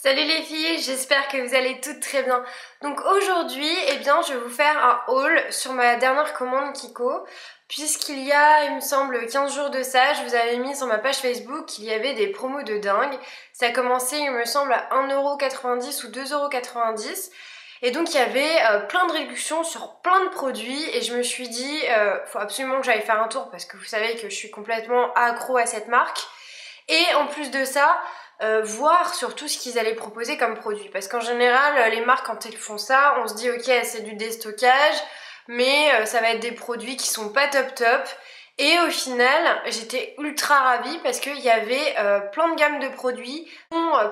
Salut les filles, j'espère que vous allez toutes très bien. Donc aujourd'hui, je vais vous faire un haul sur ma dernière commande Kiko. Puisqu'il y a, il me semble, 15 jours de ça, je vous avais mis sur ma page Facebook qu'il y avait des promos de dingue. Ça a commencé, il me semble, à 1,90€ ou 2,90€. Et donc il y avait plein de réductions sur plein de produits et je me suis dit, faut absolument que j'aille faire un tour parce que vous savez que je suis complètement accro à cette marque. Et en plus de ça, voir surtout ce qu'ils allaient proposer comme produit. Parce qu'en général, les marques, quand elles font ça, on se dit ok, c'est du déstockage, mais ça va être des produits qui sont pas top top. Et au final, j'étais ultra ravie parce qu'il y avait plein de gammes de produits.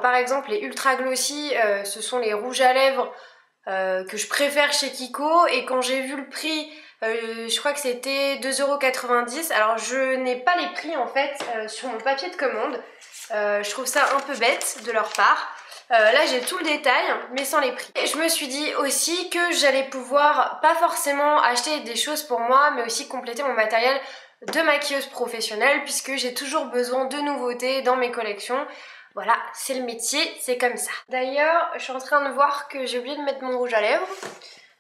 Par exemple, les ultra glossy, ce sont les rouges à lèvres que je préfère chez Kiko. Et quand j'ai vu le prix, je crois que c'était 2,90€. Alors je n'ai pas les prix en fait sur mon papier de commande. Je trouve ça un peu bête de leur part. Là j'ai tout le détail mais sans les prix. Et je me suis dit aussi que j'allais pouvoir pas forcément acheter des choses pour moi mais aussi compléter mon matériel de maquilleuse professionnelle puisque j'ai toujours besoin de nouveautés dans mes collections. Voilà, c'est le métier, c'est comme ça. D'ailleurs, je suis en train de voir que j'ai oublié de mettre mon rouge à lèvres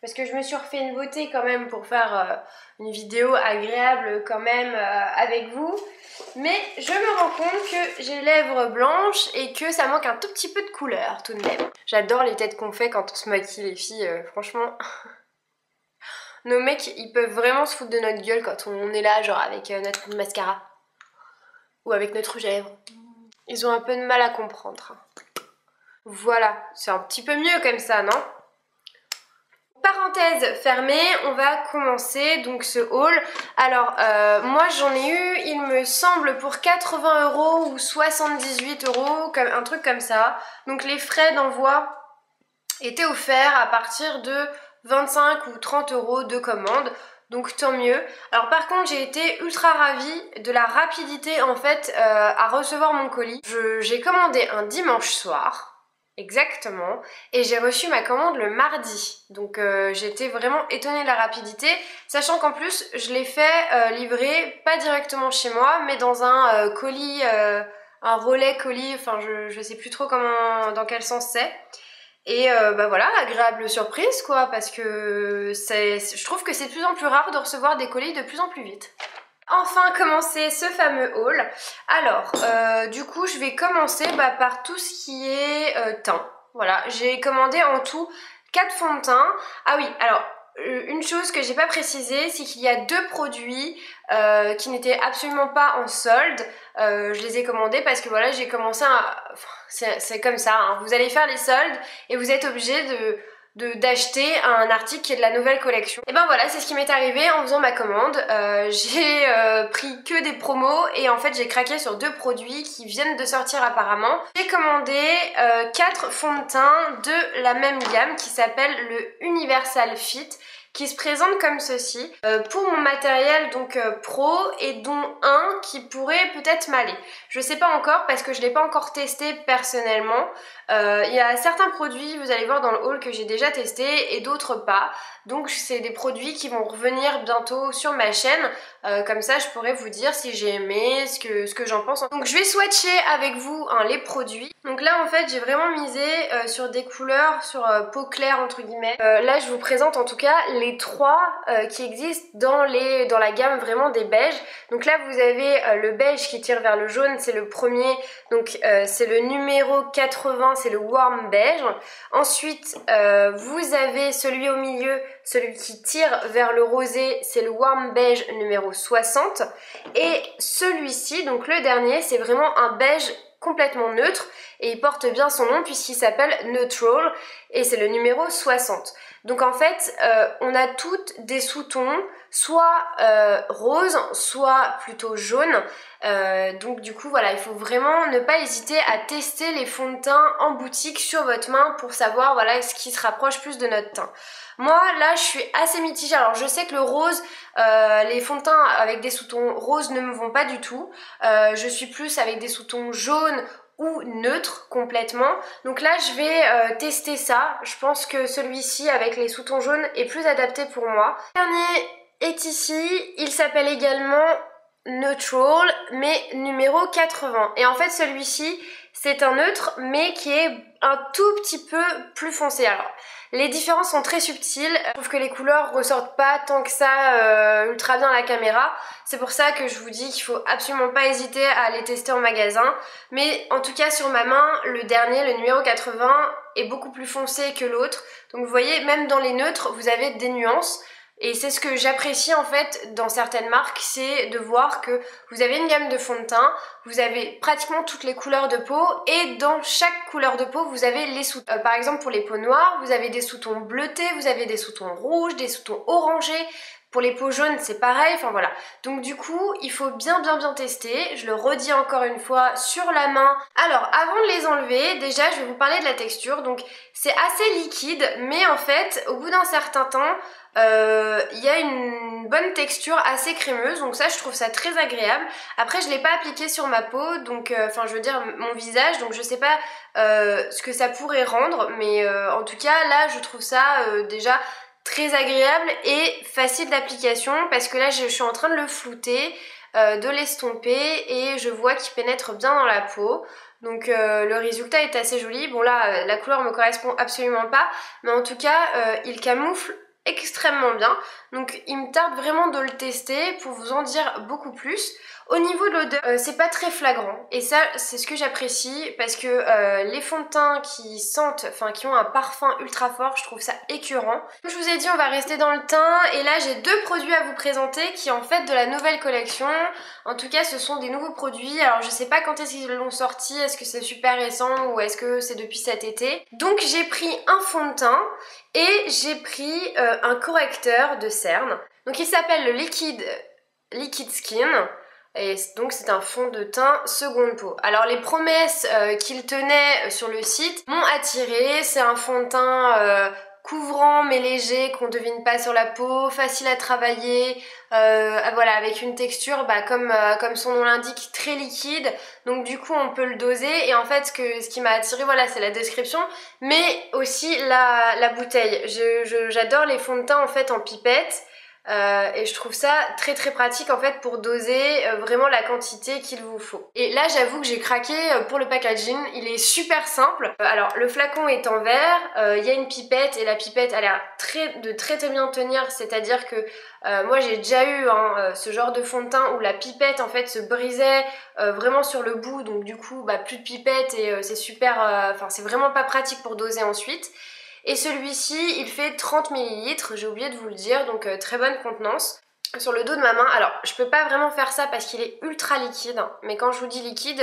parce que je me suis refait une beauté quand même pour faire une vidéo agréable quand même avec vous. Mais je me rends compte que j'ai les lèvres blanches et que ça manque un tout petit peu de couleur tout de même. J'adore les têtes qu'on fait quand on se maquille les filles, franchement. Nos mecs, ils peuvent vraiment se foutre de notre gueule quand on est là, genre avec notre mascara. Ou avec notre rouge à lèvres. Ils ont un peu de mal à comprendre. Voilà, c'est un petit peu mieux comme ça, non ? Parenthèse fermée, on va commencer donc ce haul. Alors moi j'en ai eu, il me semble, pour 80€ ou 78€, comme un truc comme ça. Donc les frais d'envoi étaient offerts à partir de 25 ou 30€ de commande. Donc tant mieux. Alors par contre j'ai été ultra ravie de la rapidité en fait à recevoir mon colis. J'ai commandé un dimanche soir. Exactement, et j'ai reçu ma commande le mardi, donc j'étais vraiment étonnée de la rapidité, sachant qu'en plus je l'ai fait livrer pas directement chez moi, mais dans un colis, un relais colis, enfin je sais plus trop comment, dans quel sens c'est. Et bah voilà, agréable surprise quoi, parce que je trouve que c'est de plus en plus rare de recevoir des colis de plus en plus vite. Enfin commencer ce fameux haul. Alors du coup je vais commencer par tout ce qui est teint. Voilà, j'ai commandé en tout 4 fonds de teint. Ah oui, alors une chose que j'ai pas précisé, c'est qu'il y a 2 produits qui n'étaient absolument pas en solde. Je les ai commandés parce que voilà, j'ai commencé à... c'est comme ça, hein. Vous allez faire les soldes et vous êtes obligé d'acheter un article qui est de la nouvelle collection. Et ben voilà, c'est ce qui m'est arrivé en faisant ma commande. J'ai pris que des promos et en fait j'ai craqué sur 2 produits qui viennent de sortir apparemment. J'ai commandé 4 fonds de teint de la même gamme qui s'appelle le Universal Fit, qui se présente comme ceci pour mon matériel donc pro, et dont un qui pourrait peut-être m'aller. Je sais pas encore parce que je l'ai pas encore testé personnellement. Il y a certains produits, vous allez voir dans le haul, que j'ai déjà testé et d'autres pas. Donc c'est des produits qui vont revenir bientôt sur ma chaîne. Comme ça je pourrais vous dire si j'ai aimé, ce que j'en pense. Donc je vais swatcher avec vous les produits. Donc là en fait j'ai vraiment misé sur des couleurs, sur peau claire entre guillemets. Là je vous présente en tout cas les 3 qui existent dans la gamme vraiment des beiges. Donc là vous avez le beige qui tire vers le jaune, c'est le premier. Donc c'est le numéro 80, c'est le warm beige. Ensuite vous avez celui au milieu, celui qui tire vers le rosé, c'est le warm beige numéro 60. Et celui-ci, donc le dernier, c'est vraiment un beige complètement neutre et il porte bien son nom puisqu'il s'appelle Neutral et c'est le numéro 60. Donc en fait on a toutes des sous-tons soit rose, soit plutôt jaune. Donc du coup voilà, il faut vraiment ne pas hésiter à tester les fonds de teint en boutique sur votre main pour savoir voilà ce qui se rapproche plus de notre teint. Moi là je suis assez mitigée. Alors je sais que le rose, les fonds de teint avec des sous-tons roses ne me vont pas du tout. Je suis plus avec des sous-tons jaunes ou neutre complètement. Donc là je vais tester ça. Je pense que celui-ci avec les sous-tons jaunes est plus adapté pour moi. Le dernier est ici, il s'appelle également Neutral mais numéro 80. Et en fait celui-ci c'est un neutre mais qui est un tout petit peu plus foncé. Alors les différences sont très subtiles, je trouve que les couleurs ressortent pas tant que ça ultra bien à la caméra. C'est pour ça que je vous dis qu'il faut absolument pas hésiter à les tester en magasin. Mais en tout cas sur ma main, le dernier, le numéro 80, est beaucoup plus foncé que l'autre. Donc vous voyez, même dans les neutres, vous avez des nuances. Et c'est ce que j'apprécie en fait dans certaines marques, c'est de voir que vous avez une gamme de fond de teint, vous avez pratiquement toutes les couleurs de peau et dans chaque couleur de peau vous avez les sous-tons. Par exemple pour les peaux noires, vous avez des sous-tons bleutés, vous avez des sous-tons rouges, des sous-tons orangés. Pour les peaux jaunes c'est pareil, enfin voilà. Donc du coup il faut bien tester, je le redis encore une fois sur la main. Alors avant de les enlever, déjà je vais vous parler de la texture. Donc c'est assez liquide mais en fait au bout d'un certain temps il y a une bonne texture assez crémeuse, donc ça je trouve ça très agréable. Après je l'ai pas appliqué sur ma peau, donc enfin je veux dire mon visage, donc je sais pas ce que ça pourrait rendre, mais en tout cas là je trouve ça déjà très agréable et facile d'application parce que là je suis en train de le flouter, de l'estomper et je vois qu'il pénètre bien dans la peau. Donc le résultat est assez joli. Bon là la couleur me correspond absolument pas, mais en tout cas il camoufle extrêmement bien. Donc il me tarde vraiment de le tester pour vous en dire beaucoup plus. Au niveau de l'odeur, c'est pas très flagrant et ça c'est ce que j'apprécie parce que les fonds de teint qui sentent, enfin qui ont un parfum ultra fort, je trouve ça écœurant. Comme je vous ai dit, on va rester dans le teint et là j'ai deux produits à vous présenter qui en fait de la nouvelle collection. En tout cas ce sont des nouveaux produits, alors je sais pas quand est-ce qu'ils l'ont sorti, est-ce que c'est super récent ou est-ce que c'est depuis cet été. Donc j'ai pris un fond de teint et j'ai pris un correcteur de cerne. Donc il s'appelle le Liquid Skin. Et donc c'est un fond de teint seconde peau. Alors les promesses qu'il tenait sur le site m'ont attirée. C'est un fond de teint couvrant mais léger, qu'on ne devine pas sur la peau, facile à travailler, voilà, avec une texture comme son nom l'indique, très liquide. Donc du coup on peut le doser et en fait ce qui m'a attirée, voilà, c'est la description mais aussi la bouteille. J'adore les fonds de teint en fait en pipette. Et je trouve ça très pratique en fait pour doser vraiment la quantité qu'il vous faut. Et là j'avoue que j'ai craqué pour le packaging, il est super simple. Alors le flacon est en verre, il y a une pipette et la pipette a l'air de très bien tenir, c'est-à-dire que moi j'ai déjà eu ce genre de fond de teint où la pipette en fait se brisait vraiment sur le bout, donc du coup plus de pipette et c'est super, enfin c'est vraiment pas pratique pour doser ensuite. Et celui-ci il fait 30 ml, j'ai oublié de vous le dire, donc très bonne contenance. Sur le dos de ma main, alors je peux pas vraiment faire ça parce qu'il est ultra liquide, mais quand je vous dis liquide,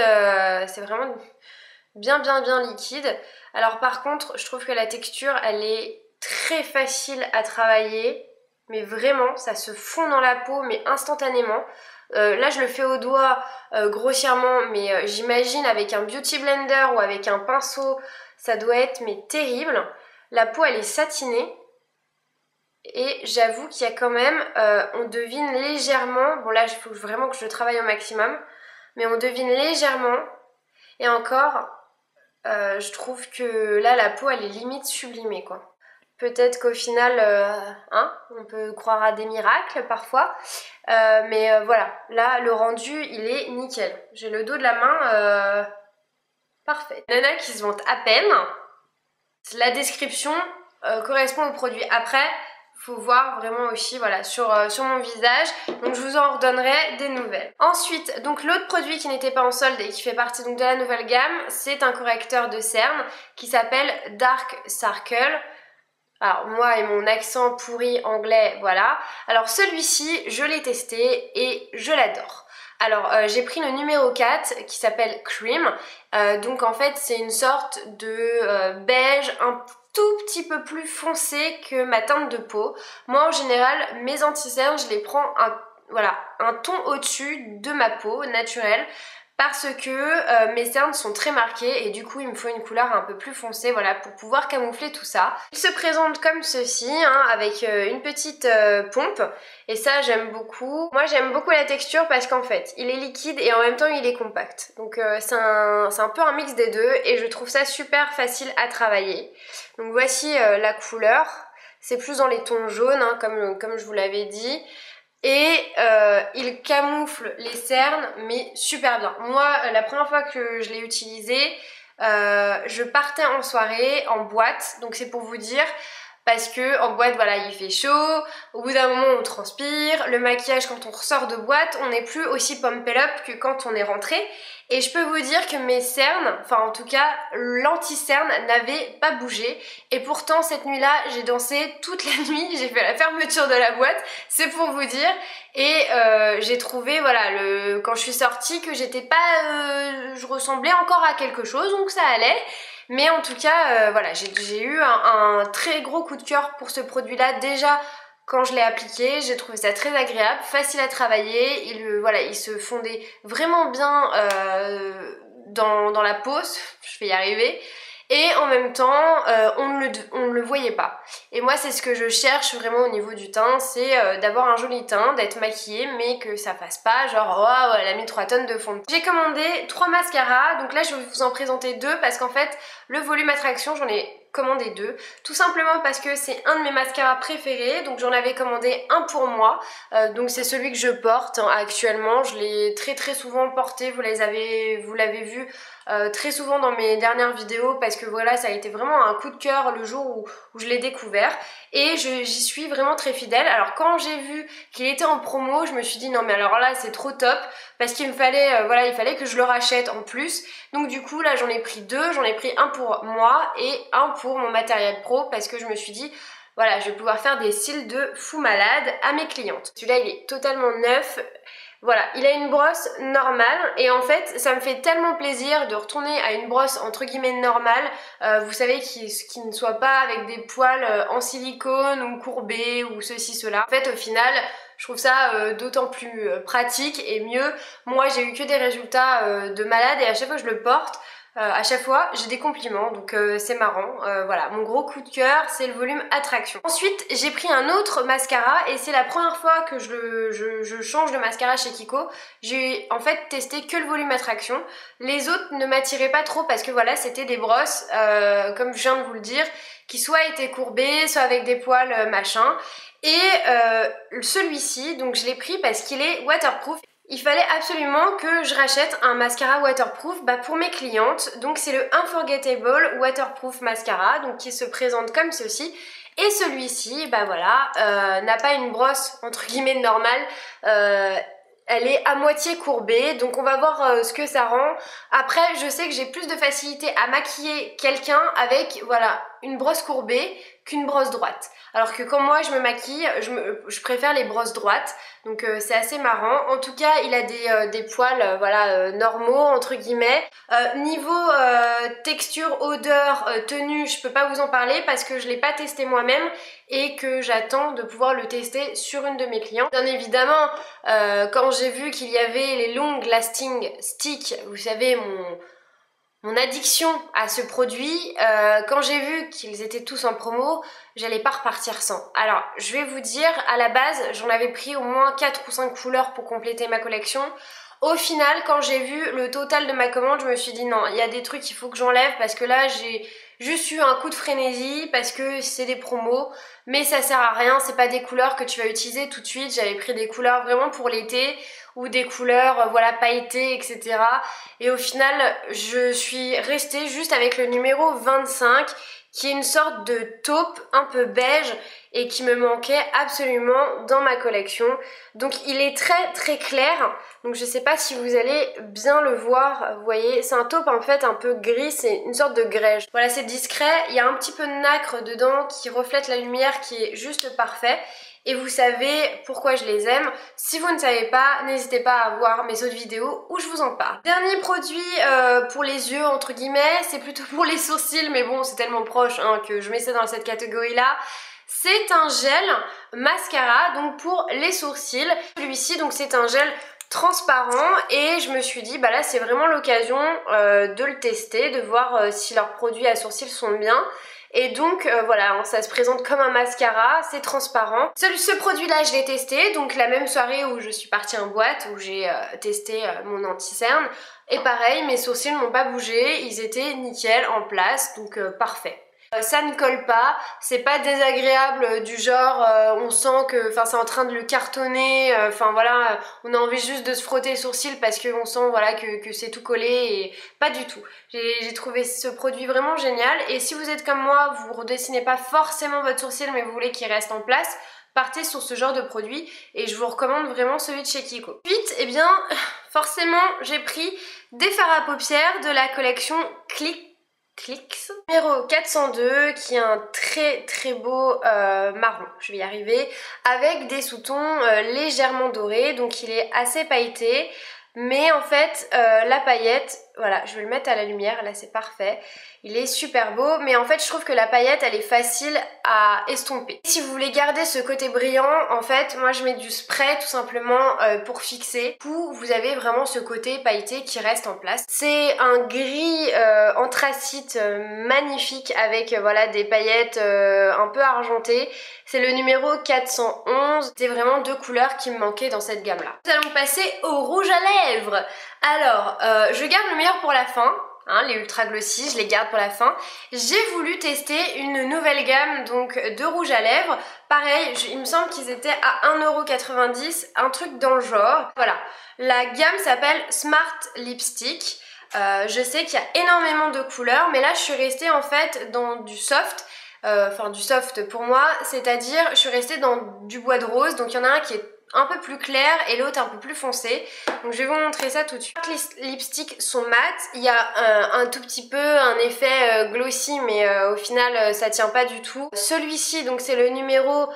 c'est vraiment bien liquide. Alors par contre je trouve que la texture elle est très facile à travailler, mais vraiment ça se fond dans la peau mais instantanément. Là je le fais au doigt grossièrement, mais j'imagine avec un beauty blender ou avec un pinceau ça doit être mais terrible. La peau elle est satinée et j'avoue qu'il y a quand même, on devine légèrement, bon là il faut vraiment que je travaille au maximum, mais on devine légèrement et encore je trouve que là la peau elle est limite sublimée quoi. Peut-être qu'au final, on peut croire à des miracles parfois, mais voilà, là le rendu il est nickel. J'ai le dos de la main parfait. Nana qui se vante à peine. La description correspond au produit. Après, faut voir vraiment aussi voilà, sur mon visage. Donc je vous en redonnerai des nouvelles. Ensuite, donc l'autre produit qui n'était pas en solde et qui fait partie donc de la nouvelle gamme, c'est un correcteur de cerne qui s'appelle Dark Circle. Alors moi et mon accent pourri anglais, voilà. Alors celui-ci, je l'ai testé et je l'adore. Alors j'ai pris le numéro 4 qui s'appelle Cream, donc en fait c'est une sorte de beige un tout petit peu plus foncé que ma teinte de peau. Moi en général mes anti-cernes je les prends un ton au-dessus de ma peau naturelle parce que mes cernes sont très marquées et du coup il me faut une couleur un peu plus foncée, voilà, pour pouvoir camoufler tout ça. Il se présente comme ceci, avec une petite pompe et ça j'aime beaucoup. Moi j'aime beaucoup la texture parce qu'en fait il est liquide et en même temps il est compact. Donc c'est un peu un mix des deux et je trouve ça super facile à travailler. Donc voici la couleur, c'est plus dans les tons jaunes comme je vous l'avais dit. Et il camoufle les cernes mais super bien. Moi la première fois que je l'ai utilisé, je partais en soirée, en boîte, donc c'est pour vous dire. Parce que en boîte, voilà, il fait chaud, au bout d'un moment on transpire, le maquillage quand on ressort de boîte, on n'est plus aussi pumped up que quand on est rentré. Et je peux vous dire que mes cernes, enfin en tout cas l'anti-cerne n'avait pas bougé. Et pourtant cette nuit-là, j'ai dansé toute la nuit, j'ai fait la fermeture de la boîte, c'est pour vous dire. Et j'ai trouvé, voilà, quand je suis sortie, que j'étais pas... je ressemblais encore à quelque chose, donc ça allait. Mais en tout cas, voilà, j'ai eu un très gros coup de cœur pour ce produit-là. Déjà, quand je l'ai appliqué, j'ai trouvé ça très agréable, facile à travailler. Voilà, il se fondait vraiment bien dans la peau, je vais y arriver. Et en même temps, on ne le voyait pas. Et moi, c'est ce que je cherche vraiment au niveau du teint, c'est d'avoir un joli teint, d'être maquillée, mais que ça fasse pas genre oh, elle a mis 3 tonnes de fond de teint. J'ai commandé 3 mascaras, donc là je vais vous en présenter 2 parce qu'en fait, le volume attraction, j'en ai commandé 2, tout simplement parce que c'est un de mes mascaras préférés, donc j'en avais commandé un pour moi, donc c'est celui que je porte actuellement, je l'ai très souvent porté, vous l'avez vu très souvent dans mes dernières vidéos parce que voilà, ça a été vraiment un coup de cœur le jour où je l'ai découvert et j'y suis vraiment très fidèle. Alors quand j'ai vu qu'il était en promo, je me suis dit non mais alors là c'est trop top parce qu'il me fallait, voilà, il fallait que je le rachète en plus. Donc du coup là j'en ai pris 2, j'en ai pris un pour moi et un pour mon matériel pro parce que je me suis dit voilà, je vais pouvoir faire des cils de fou malade à mes clientes. Celui-là il est totalement neuf. Voilà, il a une brosse normale et en fait ça me fait tellement plaisir de retourner à une brosse entre guillemets normale, vous savez qui ne soit pas avec des poils en silicone ou courbés ou ceci cela. En fait au final je trouve ça d'autant plus pratique et mieux. Moi j'ai eu que des résultats de malade et à chaque fois que je le porte, à chaque fois j'ai des compliments donc c'est marrant. Voilà, mon gros coup de cœur c'est le volume attraction. Ensuite j'ai pris un autre mascara et c'est la première fois que je change de mascara chez Kiko. J'ai en fait testé que le volume attraction. Les autres ne m'attiraient pas trop parce que voilà, c'était des brosses comme je viens de vous le dire qui soit étaient courbées soit avec des poils machin. Et celui-ci donc je l'ai pris parce qu'il est waterproof. Il fallait absolument que je rachète un mascara waterproof pour mes clientes. Donc c'est le Unforgettable Waterproof Mascara, donc qui se présente comme ceci. Et celui-ci, voilà, n'a pas une brosse entre guillemets normale. Elle est à moitié courbée, donc on va voir ce que ça rend. Après, je sais que j'ai plus de facilité à maquiller quelqu'un avec, voilà, une brosse courbée qu'une brosse droite. Alors que quand moi je me maquille, je préfère les brosses droites, donc c'est assez marrant. En tout cas, il a des poils voilà, normaux, entre guillemets. Niveau texture, odeur, tenue, je peux pas vous en parler parce que je l'ai pas testé moi-même et que j'attends de pouvoir le tester sur une de mes clientes. Bien évidemment, quand j'ai vu qu'il y avait les Long Lasting Stick, vous savez mon addiction à ce produit, quand j'ai vu qu'ils étaient tous en promo, j'allais pas repartir sans. Alors je vais vous dire, à la base j'en avais pris au moins 4 ou 5 couleurs pour compléter ma collection. Au final, quand j'ai vu le total de ma commande, je me suis dit non, il y a des trucs qu'il faut que j'enlève parce que là j'ai juste eu un coup de frénésie parce que c'est des promos, mais ça sert à rien, c'est pas des couleurs que tu vas utiliser tout de suite. J'avais pris des couleurs vraiment pour l'été ou des couleurs voilà pailletées, etc. Et au final, je suis restée juste avec le numéro 25 qui est une sorte de taupe un peu beige et qui me manquait absolument dans ma collection. Donc il est très clair, donc je sais pas si vous allez bien le voir, vous voyez, c'est un taupe en fait un peu gris, c'est une sorte de grège. Voilà, c'est discret, il y a un petit peu de nacre dedans qui reflète la lumière qui est juste parfait. Et vous savez pourquoi je les aime. Si vous ne savez pas, n'hésitez pas à voir mes autres vidéos où je vous en parle. Dernier produit pour les yeux, entre guillemets, c'est plutôt pour les sourcils, mais bon, c'est tellement proche hein, que je mets ça dans cette catégorie-là. C'est un gel mascara, donc pour les sourcils. Celui-ci, donc c'est un gel transparent et je me suis dit bah là c'est vraiment l'occasion de le tester, de voir si leurs produits à sourcils sont bien. Et donc voilà, ça se présente comme un mascara, c'est transparent. Ce produit-là, je l'ai testé, donc la même soirée où je suis partie en boîte, où j'ai testé mon anti-cerne. Et pareil, mes sourcils n'ont pas bougé, ils étaient nickel, en place, donc parfait. Ça ne colle pas, c'est pas désagréable du genre on sent que c'est en train de le cartonner, voilà, on a envie juste de se frotter les sourcils parce qu'on sent voilà que c'est tout collé et pas du tout. J'ai trouvé ce produit vraiment génial et si vous êtes comme moi, vous redessinez pas forcément votre sourcil mais vous voulez qu'il reste en place, partez sur ce genre de produit et je vous recommande vraiment celui de chez Kiko. Ensuite, eh bien, forcément, j'ai pris des fards à paupières de la collection Clix numéro 402 qui est un très beau marron, je vais y arriver, avec des sous-tons légèrement dorés, donc il est assez pailleté. Mais en fait, la paillette, voilà, je vais le mettre à la lumière, là c'est parfait. Il est super beau, mais en fait je trouve que la paillette elle est facile à estomper. Si vous voulez garder ce côté brillant, en fait, moi je mets du spray tout simplement pour fixer. Du coup, vous avez vraiment ce côté pailleté qui reste en place. C'est un gris anthracite magnifique avec voilà des paillettes un peu argentées. C'est le numéro 411. C'était vraiment deux couleurs qui me manquaient dans cette gamme là. Nous allons passer au rouge à lèvres. Alors, je garde le meilleur pour la fin. Hein, les ultra glossy, je les garde pour la fin. J'ai voulu tester une nouvelle gamme donc de rouge à lèvres. Pareil, il me semble qu'ils étaient à 1,90€, un truc dans le genre. Voilà, la gamme s'appelle Smart Lipstick. Je sais qu'il y a énormément de couleurs, mais là je suis restée en fait dans du soft. Du soft pour moi, c'est-à-dire je suis restée dans du bois de rose, donc il y en a un qui est un peu plus clair et l'autre un peu plus foncé. Donc je vais vous montrer ça tout de suite. Les lipsticks sont mat, il y a un tout petit peu un effet glossy mais au final ça tient pas du tout. Celui-ci donc c'est le numéro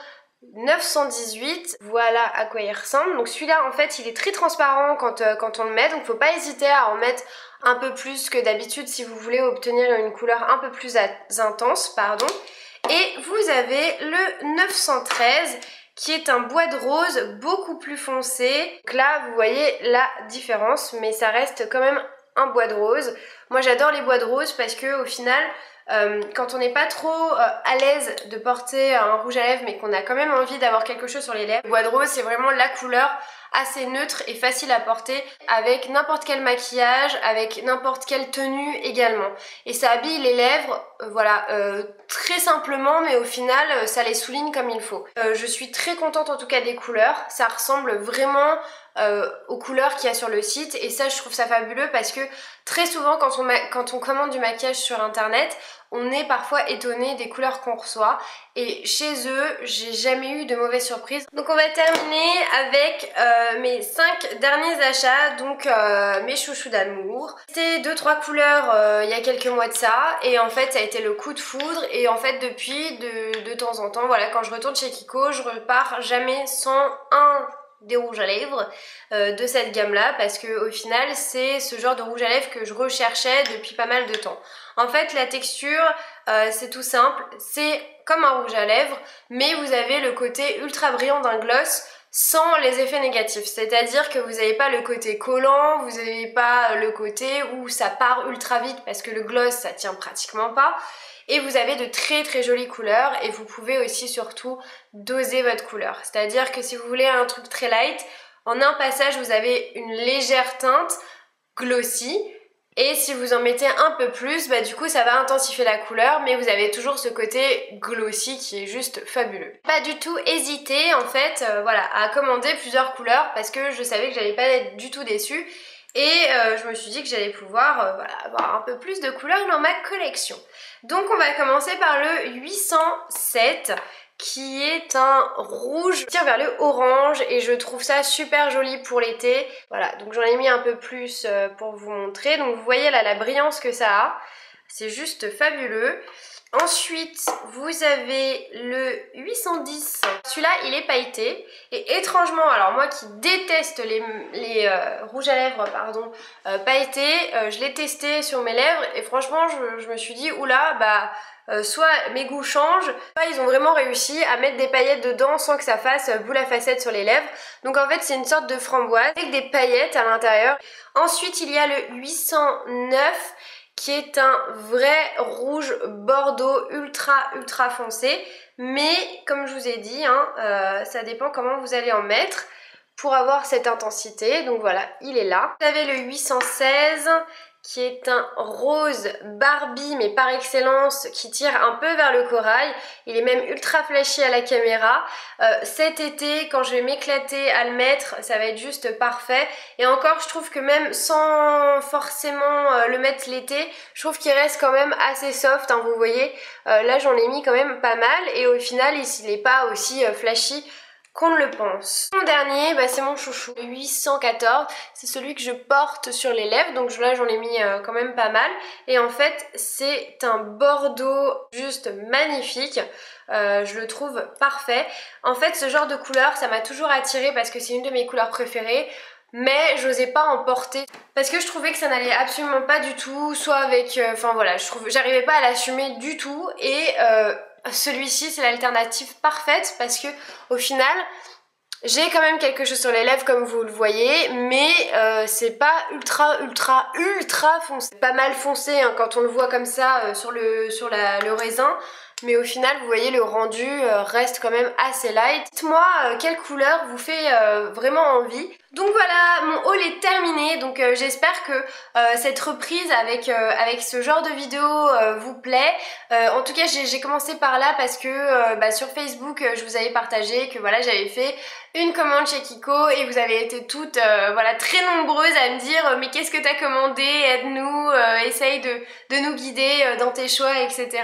918, voilà à quoi il ressemble. Donc celui-là en fait il est très transparent quand on le met, donc faut pas hésiter à en mettre un peu plus que d'habitude si vous voulez obtenir une couleur un peu plus intense, pardon. Et vous avez le 913 qui est un bois de rose beaucoup plus foncé. Donc là vous voyez la différence, mais ça reste quand même un bois de rose. Moi j'adore les bois de rose parce que au final quand on n'est pas trop à l'aise de porter un rouge à lèvres mais qu'on a quand même envie d'avoir quelque chose sur les lèvres, le bois de rose c'est vraiment la couleur assez neutre et facile à porter avec n'importe quel maquillage, avec n'importe quelle tenue également. Et ça habille les lèvres, très simplement, mais au final ça les souligne comme il faut. Je suis très contente en tout cas des couleurs, ça ressemble vraiment aux couleurs qu'il y a sur le site et ça je trouve ça fabuleux parce que très souvent quand on commande du maquillage sur internet, on est parfois étonné des couleurs qu'on reçoit et chez eux j'ai jamais eu de mauvaises surprises. Donc on va terminer avec mes 5 derniers achats, donc mes chouchous d'amour. C'était 2-3 couleurs il y a quelques mois de ça et en fait ça a été le coup de foudre et en fait depuis de temps en temps, voilà, quand je retourne chez Kiko je repars jamais sans des rouges à lèvres de cette gamme là parce que au final c'est ce genre de rouge à lèvres que je recherchais depuis pas mal de temps. En fait la texture c'est tout simple, c'est comme un rouge à lèvres mais vous avez le côté ultra brillant d'un gloss sans les effets négatifs, c'est-à-dire que vous n'avez pas le côté collant, vous n'avez pas le côté où ça part ultra vite parce que le gloss ça tient pratiquement pas. Et vous avez de très jolies couleurs et vous pouvez aussi surtout doser votre couleur. C'est-à-dire que si vous voulez un truc très light, en un passage vous avez une légère teinte glossy et si vous en mettez un peu plus, du coup ça va intensifier la couleur mais vous avez toujours ce côté glossy qui est juste fabuleux. Pas du tout hésité en fait à commander plusieurs couleurs parce que je savais que j'allais pas être du tout déçue. Et je me suis dit que j'allais pouvoir avoir un peu plus de couleurs dans ma collection. Donc on va commencer par le 807 qui est un rouge qui tire vers le orange et je trouve ça super joli pour l'été. Voilà, donc j'en ai mis un peu plus pour vous montrer. Donc vous voyez là la brillance que ça a, c'est juste fabuleux. Ensuite, vous avez le 810. Celui-là, il est pailleté. Et étrangement, alors moi qui déteste les rouges à lèvres pailletés, je l'ai testé sur mes lèvres et franchement, je me suis dit, oula, soit mes goûts changent, soit ils ont vraiment réussi à mettre des paillettes dedans sans que ça fasse boule à facettes sur les lèvres. Donc en fait, c'est une sorte de framboise avec des paillettes à l'intérieur. Ensuite, il y a le 809 qui est un vrai rouge bordeaux ultra foncé, mais comme je vous ai dit ça dépend comment vous allez en mettre pour avoir cette intensité. Donc voilà, il est là. Vous avez le 816 qui est un rose Barbie mais par excellence, qui tire un peu vers le corail. Il est même ultra flashy à la caméra. Cet été, quand je vais m'éclater à le mettre, ça va être juste parfait. Et encore, je trouve que même sans forcément le mettre l'été, je trouve qu'il reste quand même assez soft, hein, vous voyez. Là j'en ai mis quand même pas mal et au final il n'est pas aussi flashy qu'on ne le pense. Mon dernier, bah, c'est mon chouchou, le 814, c'est celui que je porte sur les lèvres, donc là j'en ai mis quand même pas mal. Et en fait c'est un bordeaux juste magnifique, je le trouve parfait. En fait ce genre de couleur ça m'a toujours attirée parce que c'est une de mes couleurs préférées. Mais j'osais pas en porter parce que je trouvais que ça n'allait absolument pas du tout, soit avec, enfin voilà, j'arrivais pas à l'assumer du tout et celui-ci c'est l'alternative parfaite parce que au final j'ai quand même quelque chose sur les lèvres comme vous le voyez, mais c'est pas ultra foncé. Pas mal foncé hein, quand on le voit comme ça sur le raisin. Mais au final, vous voyez, le rendu reste quand même assez light. Dites-moi quelle couleur vous fait vraiment envie. Donc voilà, mon haul est terminé. Donc j'espère que cette reprise avec ce genre de vidéo vous plaît. En tout cas, j'ai commencé par là parce que sur Facebook, je vous avais partagé que voilà, j'avais fait une commande chez Kiko et vous avez été toutes voilà, très nombreuses à me dire mais qu'est-ce que t'as commandé, aide-nous, essaye de nous guider dans tes choix, etc.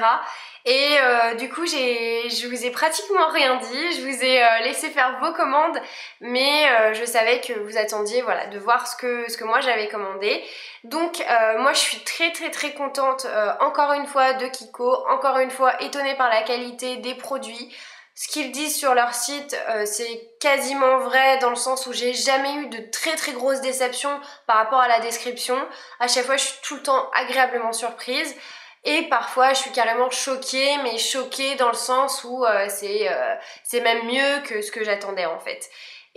Et du coup je vous ai pratiquement rien dit, je vous ai laissé faire vos commandes, mais je savais que vous attendiez voilà, de voir ce que moi j'avais commandé. Donc moi je suis très contente encore une fois de Kiko, encore une fois étonnée par la qualité des produits. Ce qu'ils disent sur leur site, c'est quasiment vrai dans le sens où j'ai jamais eu de très grosses déceptions par rapport à la description. À chaque fois, je suis tout le temps agréablement surprise. Et parfois, je suis carrément choquée, mais choquée dans le sens où c'est même mieux que ce que j'attendais en fait.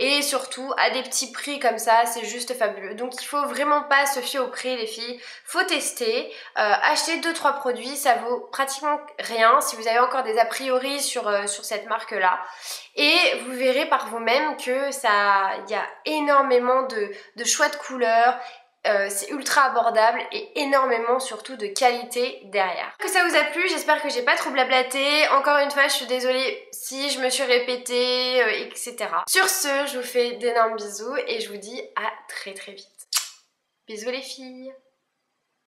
Et surtout, à des petits prix comme ça, c'est juste fabuleux. Donc il faut vraiment pas se fier au prix les filles, faut tester, acheter 2-3 produits, ça vaut pratiquement rien si vous avez encore des a priori sur cette marque là. Et vous verrez par vous-même que il y a énormément de choix de couleurs. C'est ultra abordable et énormément surtout de qualité derrière. Que ça vous a plu, j'espère que j'ai pas trop blablaté. Encore une fois, je suis désolée si je me suis répétée, etc. Sur ce, je vous fais d'énormes bisous et je vous dis à très vite. Bisous les filles!